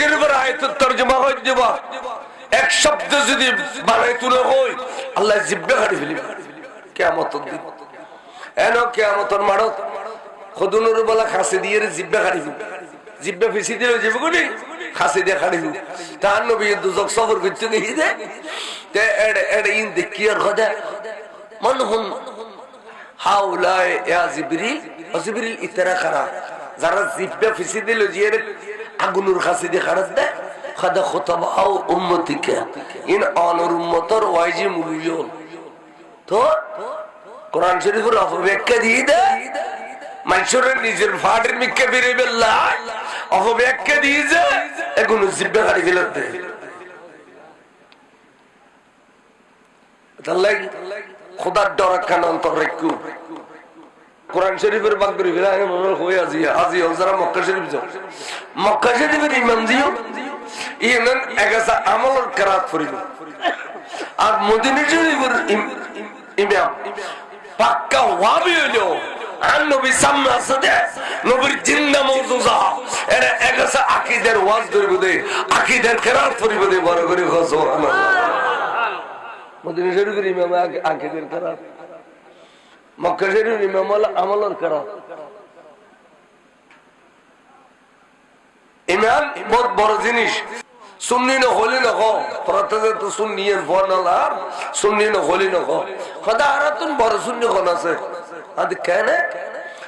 শরীফের আয়াতের তরজমা হয়ে যাব এক শব্দ যদি বানাই তুলে হই আল্লাহ জিব্বে কাটি ফেলিবে কিয়ামতের দিন এনো কিয়ামতের মাঠত খদুনুর বলা খাসি দিয়ে জিব্বে কাটি ফেলিবে জিব্বে ফেসি দিলে যাবে কোনি খাসি দিয়ে কাটি ফেলিবে তার নবী দুজক সফর করতে গিয়ে দে তে এড়ে ইন দেখিয়ার খোদা মনহুম হাউলাই ইয়া জিবরিল ও জিবরিল ইতরা খারা যারা জিব্বে ফেসি দিল জিয়ের আগুনুর খাসি দিয়ে খারাপ দেয় খাদা খুতাবাউ উম্মতিকা ইন আনুর উম্মতর ওয়াইজি মুলিয়ন তো কোরআন শরীফের অপব্যাখ্যা দিয়ে দেয় মানুষের নিজের ফাটের মিক্কে ফিরে বেল্লা অপব্যাখ্যা দিয়ে যায় এগুলো জিব্বে গাড়ি ফেলত দেয় তাহলে খোদার ডর একখান অন্তর রেখু কোরআন শরীফের বাদ করে ফেলা হয়ে আজি যারা মক্কা শরীফ যাও মক্কা শরীফের ইমাম দিও ইমান এগাছা আমলের কেরাত করিল আর মদিনা শরীফের ইমাম পাক্কা ওয়াবি হইল আর নবী সামনে আছে দে নবীর জিন্দা মওজুজা এরা এগাছা আকীদার ওয়াজ করিব দে আকীদার কেরাত করিব দে বড় করে সুবহানাল্লাহ মদিনা শরীফের ইমাম আকীদার কেরাত মক্কা শরীফের ইমাম আমলের কেরাত ইমান বহুত বড় জিনিস সুন্নি না হলি না কো প্রত্যেক তো সুন্নিয়ের ফোনালার সুন্নি না হলি না কো খোদা আরাতুন বড় সুন্নি কোন আছে আদ কেন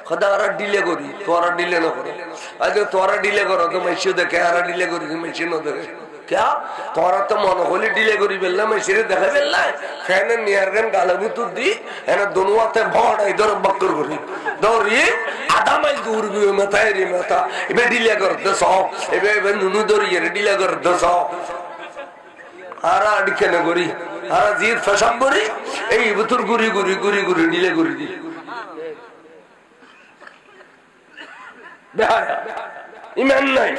খোদা আরা ডিলে করি তোরা ডিলে না করে আজ তোরা ডিলে করো তো মেশিও দেখে আরা ডিলে করি মেশিন না দেখে क्या তোরা তো মন হলি ডিলে করি বেললা মেশিরে দেখা বেললা ফ্যানে নিয়ারগান গালাবি তো দি এনা দুনুয়াতে ভড় ইধর বক্কর করি দৌড়ি আধা মাইল দূর গিয়ে মাথায় রে মাথা এবে ডিলে করতে সব এবে নুনু দৌড়িয়ে ডিলে করতে সব আরা আডিকে না করি আরা জিদ ফসাব করি এই ভিতর গুরি গুরি গুরি গুরি ডিলে করি দি বেহায়া ইমান নাই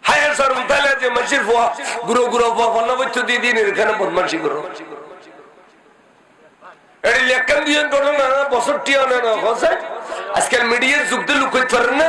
হায়ার স্যার উতালে যে মসজিদ ফোয়া গুরু গুরু ফোয়া বচ্চ দিয়ে দিন এখানে বদমাশি করো এর লেখান দিয়ে করো না বছর টিয়া না আজকাল মিডিয়ার যুগ দিয়ে লুক করতে পারেন না